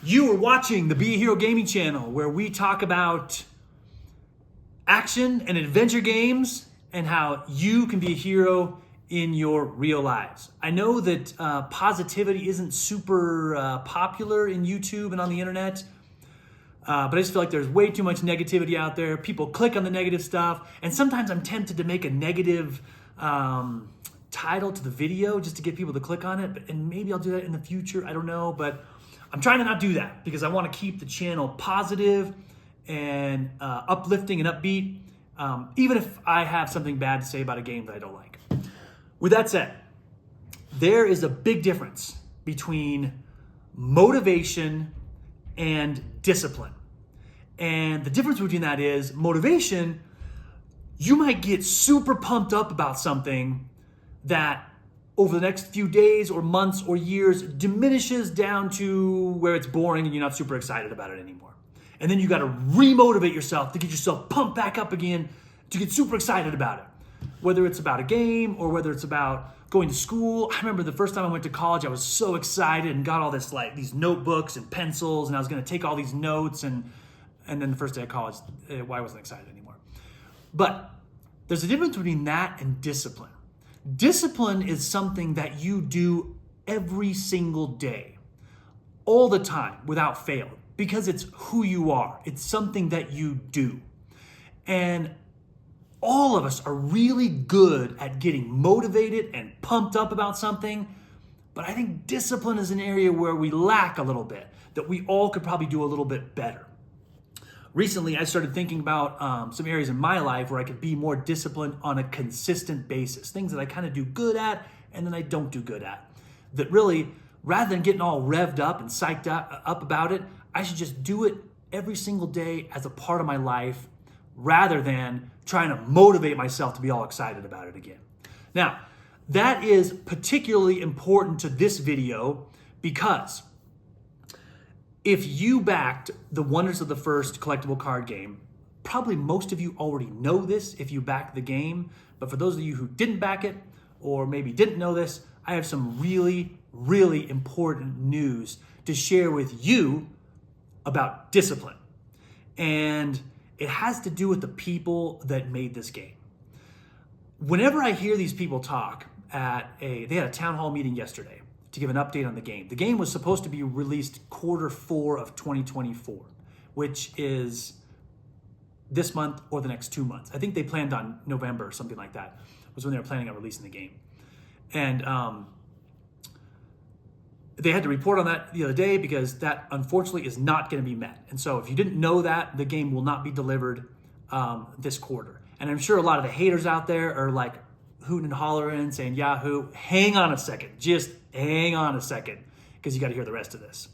You are watching the Be a Hero Gaming channel, where we talk about action and adventure games and how you can be a hero in your real lives. I know that positivity isn't super popular in YouTube and on the internet, but I just feel like there's way too much negativity out there. People click on the negative stuff, and sometimes I'm tempted to make a negative title to the video just to get people to click on it, and maybe I'll do that in the future, I don't know, but I'm trying to not do that because I want to keep the channel positive and uplifting and upbeat, even if I have something bad to say about a game that I don't like. With that said, there is a big difference between motivation and discipline. And the difference between that is motivation, you might get super pumped up about something that over the next few days or months or years diminishes down to where it's boring and you're not super excited about it anymore. And then you got to remotivate yourself to get yourself pumped back up again to get super excited about it. Whether it's about a game or whether it's about going to school. I remember the first time I went to college, I was so excited and got all this these notebooks and pencils, and I was going to take all these notes, and then the first day of college, I wasn't excited anymore. But there's a difference between that and discipline. Discipline is something that you do every single day, all the time, without fail, because it's who you are. It's something that you do. And all of us are really good at getting motivated and pumped up about something, but I think discipline is an area where we lack a little bit, that we all could probably do a little bit better. Recently, I started thinking about some areas in my life where I could be more disciplined on a consistent basis, things that I kind of do good at and then I don't do good at. That really, rather than getting all revved up and psyched up about it, I should just do it every single day as a part of my life rather than trying to motivate myself to be all excited about it again. Now, that is particularly important to this video because if you backed the Wonders of the First collectible card game, probably most of you already know this if you backed the game, but for those of you who didn't back it or maybe didn't know this, I have some really, really important news to share with you about discipline. And it has to do with the people that made this game. Whenever I hear these people talk they had a town hall meeting yesterday to give an update on the game. The game was supposed to be released Q4 of 2024, which is this month or the next 2 months. I think they planned on November or something like that, was when they were planning on releasing the game. And they had to report on that the other day because that unfortunately is not going to be met. And so if you didn't know that, the game will not be delivered this quarter. And I'm sure a lot of the haters out there are like hooting and hollering, saying, Yahoo, hang on a second, just hang on a second, because you got to hear the rest of this.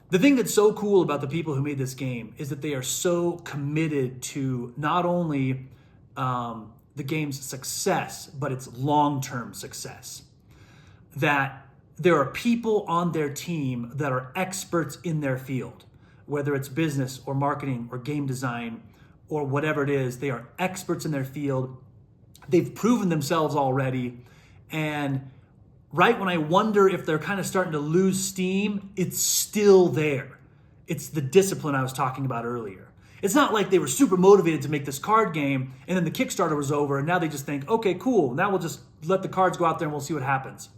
The thing that's so cool about the people who made this game is that they are so committed to not only the game's success, but its long-term success. That there are people on their team that are experts in their field, whether it's business or marketing or game design or whatever it is, they are experts in their field. They've proven themselves already. And right when I wonder if they're kind of starting to lose steam, it's still there. It's the discipline I was talking about earlier. It's not like they were super motivated to make this card game and then the Kickstarter was over and now they just think, okay, cool, now we'll just let the cards go out there and we'll see what happens.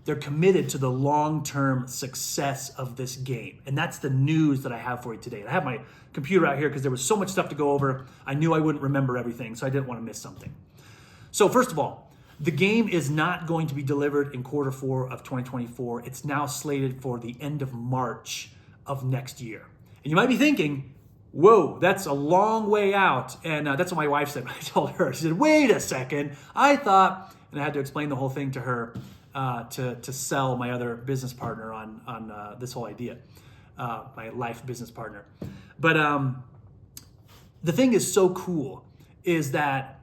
They're committed to the long-term success of this game. And that's the news that I have for you today. I have my computer out here because there was so much stuff to go over. I knew I wouldn't remember everything, so I didn't want to miss something. So first of all, the game is not going to be delivered in Q4 of 2024. It's now slated for the end of March of next year. And you might be thinking, whoa, that's a long way out. And that's what my wife said when I told her. She said, wait a second. I thought, and I had to explain the whole thing to her to sell my other business partner on this whole idea, my life business partner. But the thing is so cool is that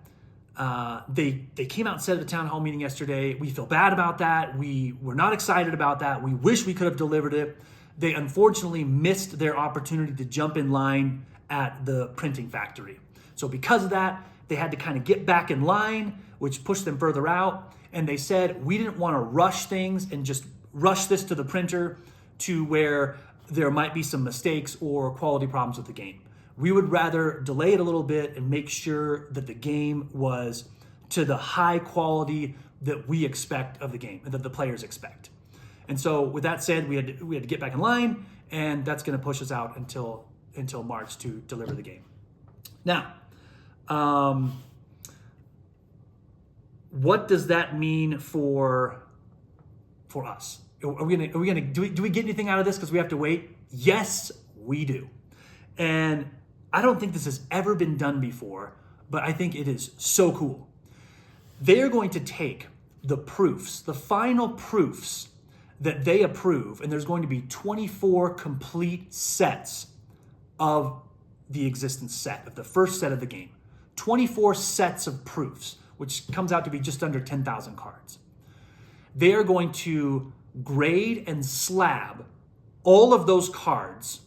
they came out and said at the town hall meeting yesterday, we feel bad about that. We were not excited about that. We wish we could have delivered it. They unfortunately missed their opportunity to jump in line at the printing factory. So because of that, they had to kind of get back in line, which pushed them further out. And they said, we didn't want to rush things and just rush this to the printer to where there might be some mistakes or quality problems with the game. We would rather delay it a little bit and make sure that the game was to the high quality that we expect of the game and that the players expect. And so with that said, we had to get back in line, and that's going to push us out until March to deliver the game. Now, what does that mean for us? Do we get anything out of this because we have to wait? Yes, we do. And I don't think this has ever been done before, but I think it is so cool. They're going to take the proofs, the final proofs that they approve, and there's going to be 24 complete sets of the existence set, of the first set of the game. 24 sets of proofs, which comes out to be just under 10,000 cards. They are going to grade and slab all of those cards,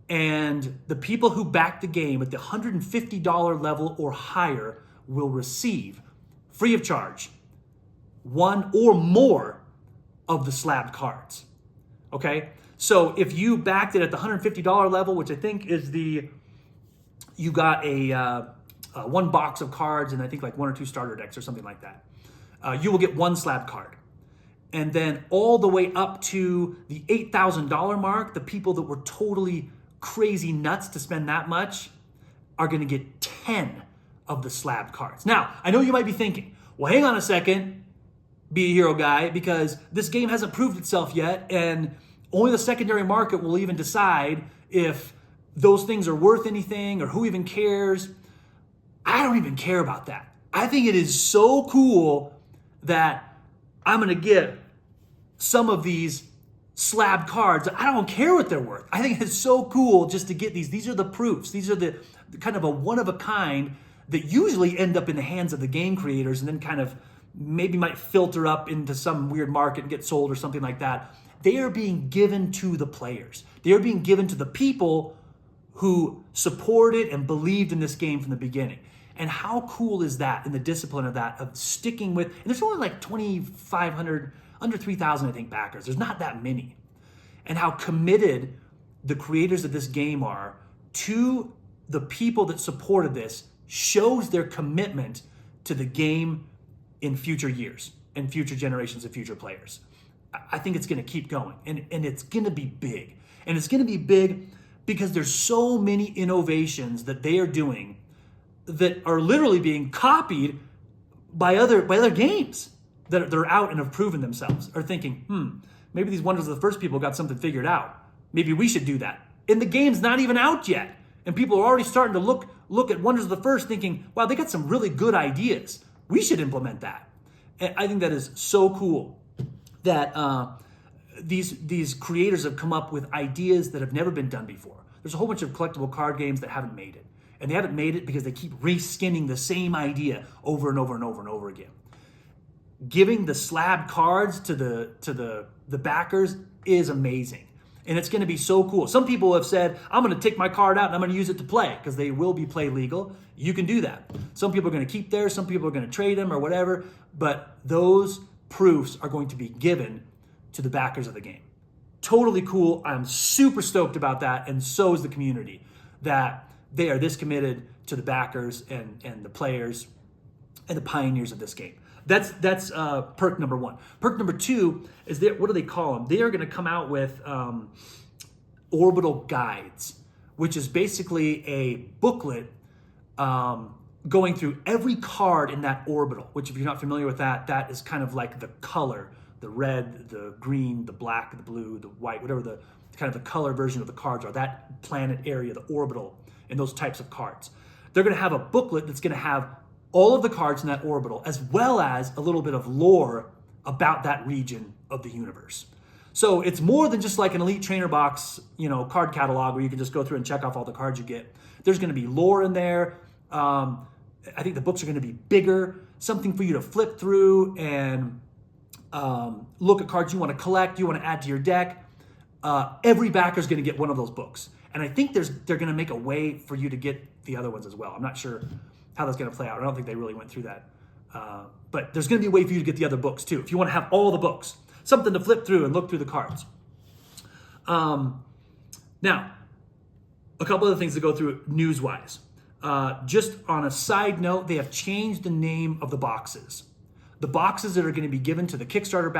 and the people who back the game at the $150 level or higher will receive, free of charge, one or more of the slabbed cards. Okay? So if you backed it at the $150 level, which I think is you got a one box of cards and I think like one or two starter decks or something like that, you will get one slab card. And then all the way up to the $8,000 mark, the people that were totally crazy nuts to spend that much are going to get 10 of the slab cards. Now, I know you might be thinking, well, hang on a second, Be a Hero guy, because this game hasn't proved itself yet, and only the secondary market will even decide if those things are worth anything or who even cares. I don't even care about that. I think it is so cool that I'm going to get some of these slab cards. I don't care what they're worth. I think it's so cool just to get these. These are the proofs. These are the kind of a one of a kind that usually end up in the hands of the game creators and then kind of maybe might filter up into some weird market and get sold or something like that. They are being given to the players. They are being given to the people who supported and believed in this game from the beginning. And how cool is that, in the discipline of that, of sticking with, and there's only like 2,500, under 3,000, I think, backers. There's not that many. And how committed the creators of this game are to the people that supported this shows their commitment to the game in future years and future generations of future players. I think it's going to keep going, and it's going to be big. And it's going to be big because there's so many innovations that they are doing that are literally being copied by other games that are out and have proven themselves, are thinking, maybe these Wonders of the First people got something figured out. Maybe we should do that. And the game's not even out yet. And people are already starting to look at Wonders of the First thinking, wow, they got some really good ideas. We should implement that. And I think that is so cool that these creators have come up with ideas that have never been done before. There's a whole bunch of collectible card games that haven't made it. And they haven't made it because they keep reskinning the same idea over and over and over and over again. Giving the slab cards to the backers is amazing. And it's going to be so cool. Some people have said, I'm going to take my card out and I'm going to use it to play, because they will be play legal. You can do that. Some people are going to keep theirs. Some people are going to trade them or whatever. But those proofs are going to be given to the backers of the game. Totally cool. I'm super stoked about that. And so is the community, that they are this committed to the backers and the players and the pioneers of this game. That's perk number one. Perk number two is what do they call them? They are going to come out with orbital guides, which is basically a booklet going through every card in that orbital, which, if you're not familiar with that, that is kind of like the color, the red, the green, the black, the blue, the white, whatever the kind of the color version of the cards are, that planet area, the orbital, and those types of cards. They're going to have a booklet that's going to have all of the cards in that orbital, as well as a little bit of lore about that region of the universe. So it's more than just like an Elite Trainer box, card catalog where you can just go through and check off all the cards you get. There's going to be lore in there. I think the books are going to be bigger, something for you to flip through and look at cards you want to collect, you want to add to your deck. Every backer is going to get one of those books. And I think they're going to make a way for you to get the other ones as well. I'm not sure how that's going to play out. I don't think they really went through that. But there's going to be a way for you to get the other books too, if you want to have all the books, something to flip through and look through the cards. Now, a couple of things to go through news-wise. Just on a side note, they have changed the name of the boxes. The boxes that are going to be given to the Kickstarter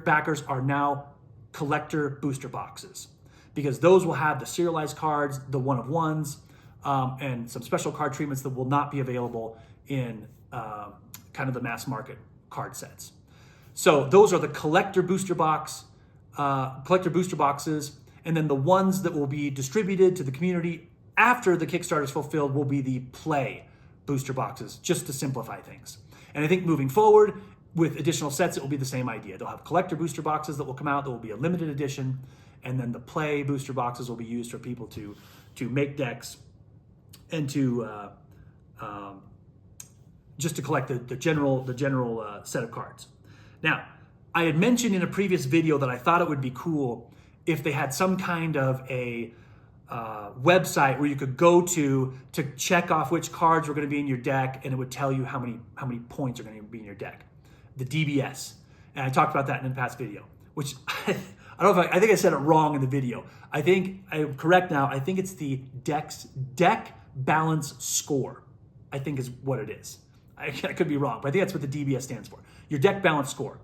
backers are now collector booster boxes, because those will have the serialized cards, the one-of-ones, and some special card treatments that will not be available in kind of the mass market card sets. So those are the collector booster boxes, and then the ones that will be distributed to the community after the Kickstarter is fulfilled will be the play booster boxes, just to simplify things. And I think moving forward with additional sets, it will be the same idea. They'll have collector booster boxes that will come out, that will be a limited edition, and then the play booster boxes will be used for people to make decks and to just to collect the general set of cards. Now, I had mentioned in a previous video that I thought it would be cool if they had some kind of a website where you could go to check off which cards were going to be in your deck, and it would tell you how many points are going to be in your deck. The DBS. And I talked about that in the past video, which I don't know if I think I said it wrong in the video. I think I'm correct now. I think it's the deck balance score, I think is what it is. I could be wrong, but I think that's what the DBS stands for. Your deck balance score,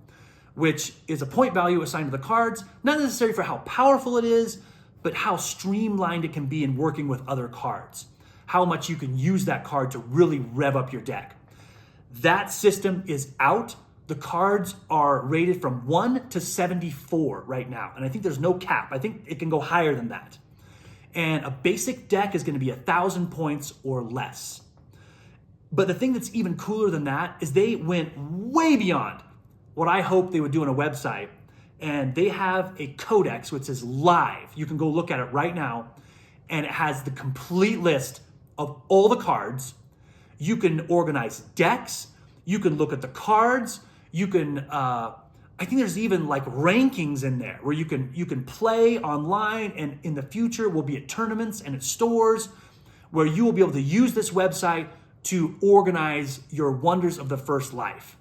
which is a point value assigned to the cards, not necessarily for how powerful it is, but how streamlined it can be in working with other cards. How much you can use that card to really rev up your deck. That system is out. The cards are rated from 1 to 74 right now, and I think there's no cap. I think it can go higher than that. And a basic deck is going to be 1,000 points or less. But the thing that's even cooler than that is they went way beyond what I hoped they would do on a website, and they have a codex which is live. You can go look at it right now, and it has the complete list of all the cards. You can organize decks. You can look at the cards. You can, I think there's even like rankings in there where you can play online, and in the future will be at tournaments and at stores where you will be able to use this website to organize your Wonders of the First Life.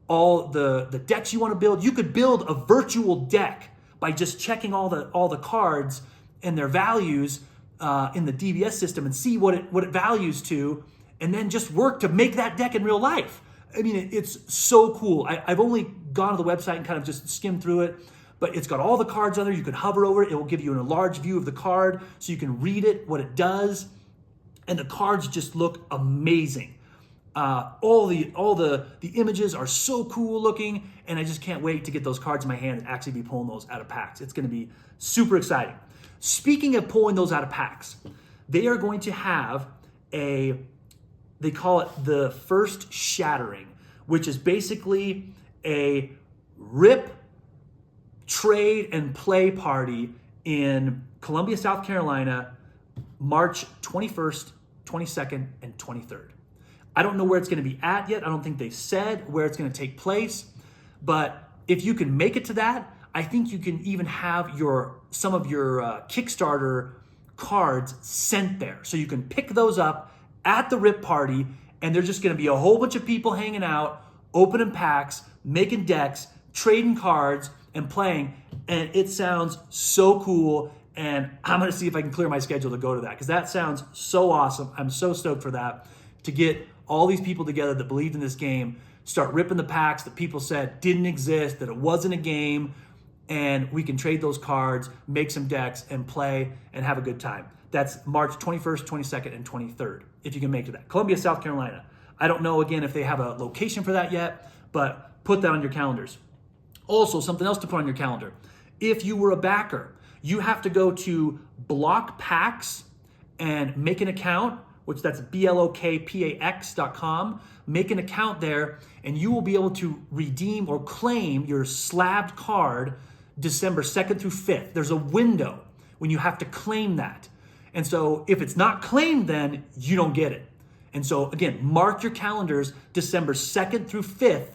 All the decks you want to build, you could build a virtual deck by just checking all the cards and their values in the DBS system and see what it values to, and then just work to make that deck in real life. I mean, it's so cool. I've only gone to the website and kind of just skimmed through it, but it's got all the cards on there. You can hover over it. It will give you an enlarged view of the card so you can read it, what it does. And the cards just look amazing. All the images are so cool looking, and I just can't wait to get those cards in my hand and actually be pulling those out of packs. It's going to be super exciting. Speaking of pulling those out of packs, they are going to have they call it the First Shattering, which is basically a rip, trade, and play party in Columbia, South Carolina, March 21st, 22nd, and 23rd. I don't know where it's going to be at yet. I don't think they said where it's going to take place. But if you can make it to that, I think you can even have some of your Kickstarter cards sent there. So you can pick those up at the RIP party, and there's just going to be a whole bunch of people hanging out, opening packs, making decks, trading cards, and playing. And it sounds so cool. And I'm going to see if I can clear my schedule to go to that, because that sounds so awesome. I'm so stoked for that, to get all these people together that believed in this game, start ripping the packs that people said didn't exist, that it wasn't a game, and we can trade those cards, make some decks, and play and have a good time. That's March 21st, 22nd, and 23rd, if you can make it to that. Columbia, South Carolina. I don't know, again, if they have a location for that yet, but put that on your calendars. Also, something else to put on your calendar. If you were a backer, you have to go to Block Packs and make an account, which that's blokpax.com. Make an account there, and you will be able to redeem or claim your slabbed card December 2nd through 5th. There's a window when you have to claim that. And so if it's not claimed, then you don't get it. And so again, mark your calendars December 2nd through 5th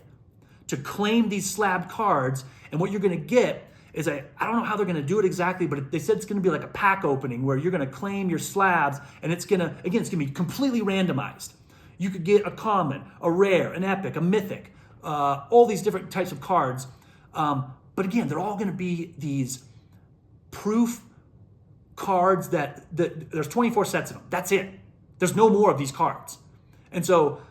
to claim these slabbed cards. And what you're going to get is I don't know how they're going to do it exactly, but they said it's going to be like a pack opening where you're going to claim your slabs, and it's going to be completely randomized. You could get a common, a rare, an epic, a mythic, all these different types of cards. But again, they're all going to be these proof cards that there's 24 sets of them. That's it. There's no more of these cards. And so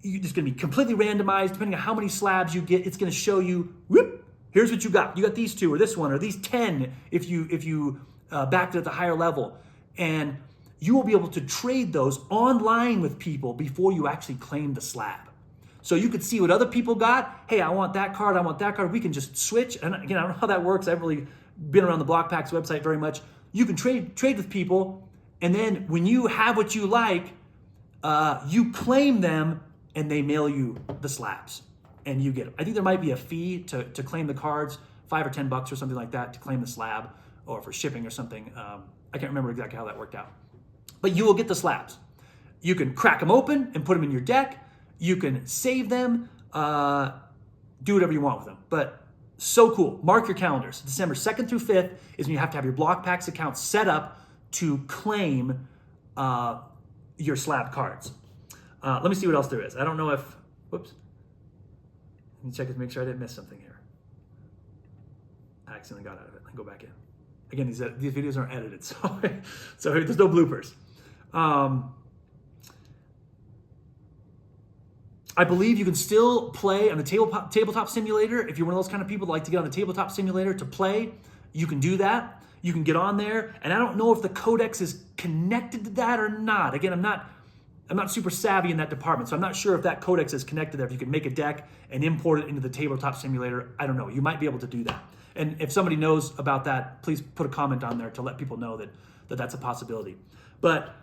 it's going to be completely randomized. Depending on how many slabs you get, it's going to show you, whoop, here's what you got. You got these 2 or this one or these 10 if you backed it at the higher level. And you will be able to trade those online with people before you actually claim the slab. So you could see what other people got. Hey, I want that card. I want that card. We can just switch. And again, I don't know how that works. I haven't really been around the BlockPacks website very much. You can trade with people. And then when you have what you like, you claim them and they mail you the slabs and you get them. I think there might be a fee to claim the cards, $5 or $10 or something like that to claim the slab or for shipping or something. I can't remember exactly how that worked out. But you will get the slabs. You can crack them open and put them in your deck. You can save them, do whatever you want with them. But so cool. Mark your calendars. December 2nd through 5th is when you have to have your BlockPacks account set up to claim your slab cards. Let me see what else there is. I don't know if, whoops. Let me check to make sure I didn't miss something here. I accidentally got out of it. Let me go back in. Again, these videos aren't edited, so there's no bloopers. I believe you can still play on the tabletop simulator. If you're one of those kind of people that like to get on the tabletop simulator to play, you can do that. You can get on there, and I don't know if the codex is connected to that or not. Again, I'm not super savvy in that department, so I'm not sure if that codex is connected there. If you can make a deck and import it into the tabletop simulator, I don't know. You might be able to do that. And if somebody knows about that, please put a comment on there to let people know that that's a possibility. But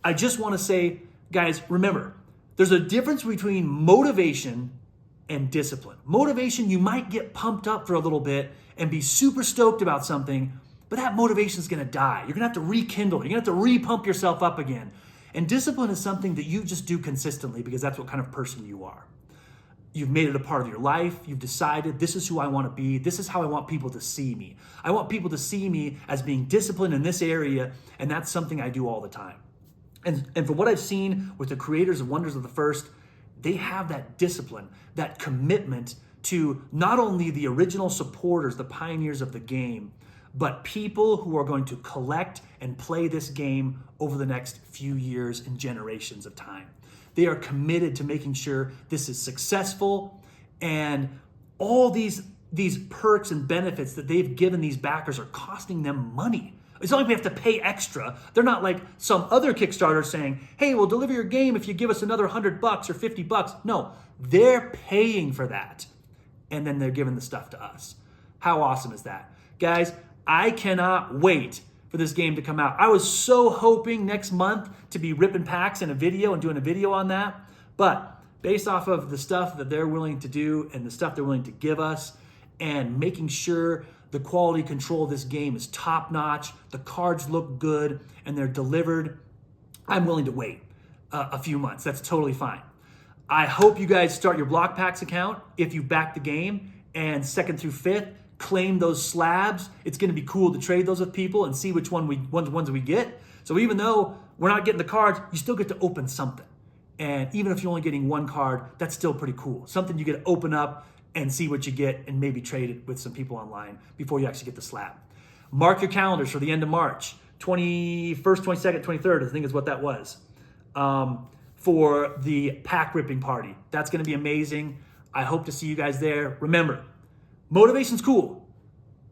I just want to say, guys, remember, there's a difference between motivation and discipline. Motivation, you might get pumped up for a little bit and be super stoked about something, but that motivation is going to die. You're going to have to rekindle. You're going to have to repump yourself up again. And discipline is something that you just do consistently because that's what kind of person you are. You've made it a part of your life. You've decided this is who I want to be. This is how I want people to see me. I want people to see me as being disciplined in this area, and that's something I do all the time. And from what I've seen with the creators of Wonders of the First, they have that discipline, that commitment to not only the original supporters, the pioneers of the game, but people who are going to collect and play this game over the next few years and generations of time. They are committed to making sure this is successful, and all these perks and benefits that they've given these backers are costing them money. It's not like we have to pay extra. They're not like some other Kickstarter saying, hey, we'll deliver your game if you give us another $100 or $50. No, they're paying for that. And then they're giving the stuff to us. How awesome is that? Guys, I cannot wait for this game to come out. I was so hoping next month to be ripping packs in a video and doing a video on that. But based off of the stuff that they're willing to do and the stuff they're willing to give us and making sure the quality control of this game is top notch, the cards look good, and they're delivered, I'm willing to wait a few months. That's totally fine. I hope you guys start your BlockPacks account if you back the game, and 2nd through 5th, claim those slabs. It's going to be cool to trade those with people and see which ones we get. So even though we're not getting the cards, you still get to open something. And even if you're only getting one card, that's still pretty cool. Something you get to open up and see what you get and maybe trade it with some people online before you actually get the slab. Mark your calendars for the end of March, 21st, 22nd, 23rd, I think is what that was, for the pack ripping party. That's going to be amazing. I hope to see you guys there. Remember, motivation's cool,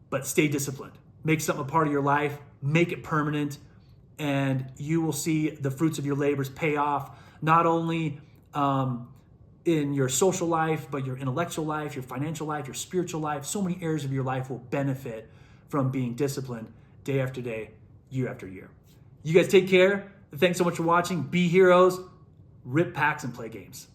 but stay disciplined. Make something a part of your life, make it permanent, and you will see the fruits of your labors pay off, not only in your social life, but your intellectual life, your financial life, your spiritual life. So many areas of your life will benefit from being disciplined day after day, year after year. You guys take care. Thanks so much for watching. Be heroes, rip packs, and play games.